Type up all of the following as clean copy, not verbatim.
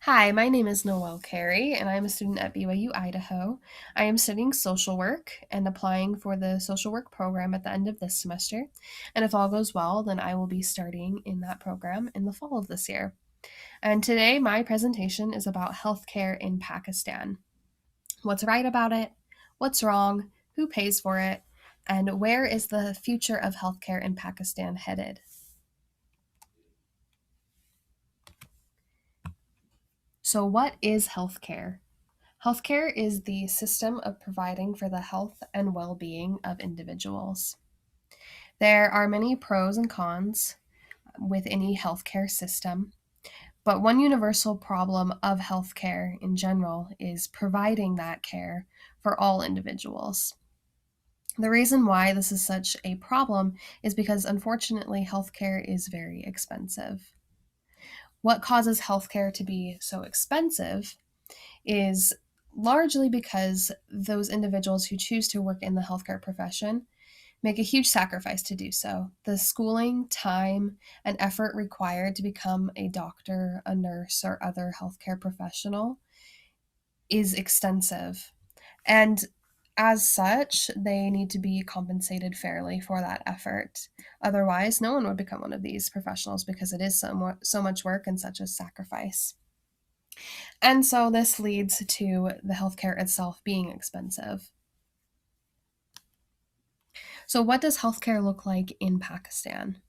Hi, my name is Noelle Carey, and I'm a student at BYU, Idaho. I am studying social work and applying for the social work program at the end of this semester. And if all goes well, then I will be starting in that program in the fall of this year. And today, my presentation is about healthcare in Pakistan. What's right about it? What's wrong? Who pays for it? And where is the future of healthcare in Pakistan headed? So, what is healthcare? Healthcare is the system of providing for the health and well being of individuals. There are many pros and cons with any healthcare system, but one universal problem of healthcare in general is providing that care for all individuals. The reason why this is such a problem is because unfortunately, healthcare is very expensive. What causes healthcare to be so expensive is largely because those individuals who choose to work in the healthcare profession make a huge sacrifice to do so. The schooling, time, and effort required to become a doctor, a nurse, or other healthcare professional is extensive. And as such, they need to be compensated fairly for that effort. Otherwise, no one would become one of these professionals because it is so much work and such a sacrifice. And so this leads to the healthcare itself being expensive. So, what does healthcare look like in Pakistan?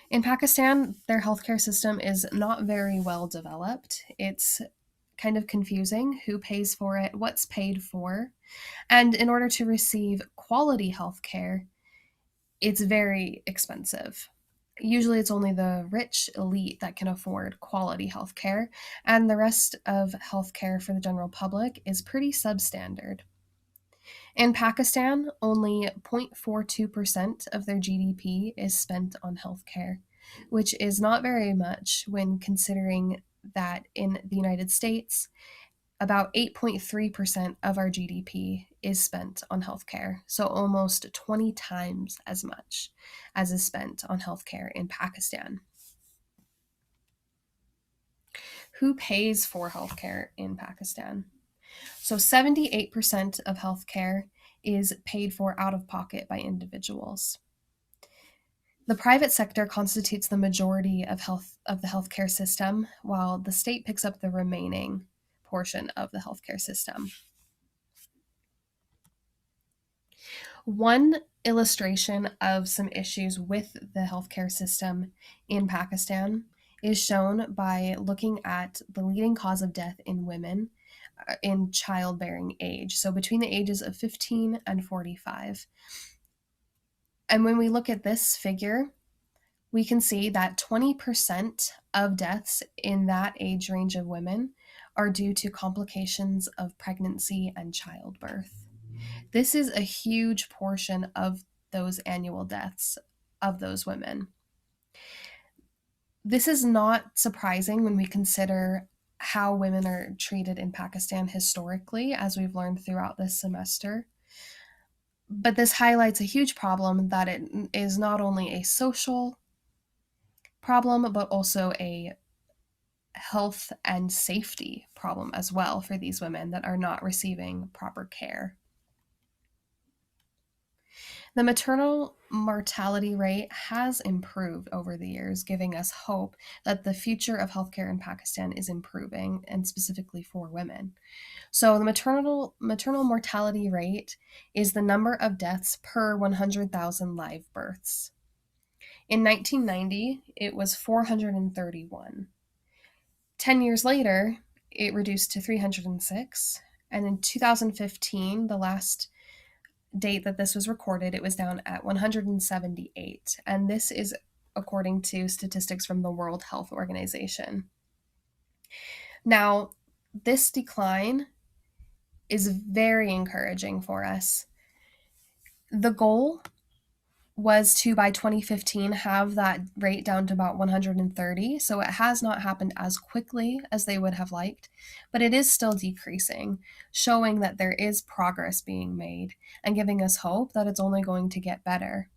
In Pakistan, their healthcare system is not very well developed. It's kind of confusing who pays for it, what's paid for. And in order to receive quality healthcare, it's very expensive. Usually, it's only the rich elite that can afford quality healthcare, and the rest of healthcare for the general public is pretty substandard. In Pakistan, only 0.42% of their GDP is spent on healthcare, which is not very much when considering that in the United States, about 8.3% of our GDP is spent on healthcare, so almost 20 times as much as is spent on healthcare in Pakistan. Who pays for healthcare in Pakistan? So 78% of healthcare is paid for out of pocket by individuals. The private sector constitutes the majority of the healthcare system, while the state picks up the remaining portion of the healthcare system. One illustration of some issues with the healthcare system in Pakistan is shown by looking at the leading cause of death in women in childbearing age, so between the ages of 15 and 45. And when we look at this figure, we can see that 20% of deaths in that age range of women are due to complications of pregnancy and childbirth. This is a huge portion of those annual deaths of those women. This is not surprising when we consider how women are treated in Pakistan historically, as we've learned throughout this semester. But this highlights a huge problem that it is not only a social problem, but also a health and safety problem as well for these women that are not receiving proper care. The maternal mortality rate has improved over the years, giving us hope that the future of healthcare in Pakistan is improving, and specifically for women. So, the maternal mortality rate is the number of deaths per 100,000 live births. In 1990, it was 431. 10 years later, it reduced to 306. And in 2015, the last date that this was recorded, it was down at 178. And this is according to statistics from the World Health Organization. Now, this decline is very encouraging for us. The goal was to, by 2015, have that rate down to about 130. So it has not happened as quickly as they would have liked, but it is still decreasing, showing that there is progress being made and giving us hope that it's only going to get better.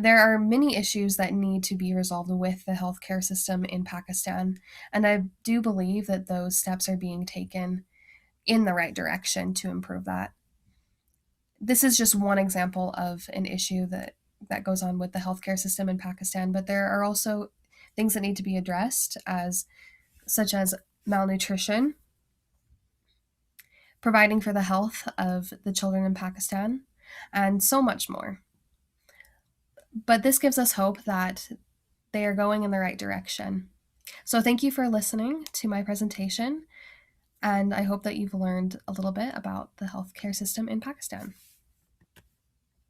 There are many issues that need to be resolved with the healthcare system in Pakistan, and I do believe that those steps are being taken in the right direction to improve that. This is just one example of an issue that goes on with the healthcare system in Pakistan, but there are also things that need to be addressed as such as malnutrition, providing for the health of the children in Pakistan, and so much more. But this gives us hope that they are going in the right direction. So thank you for listening to my presentation, and I hope that you've learned a little bit about the healthcare system in Pakistan.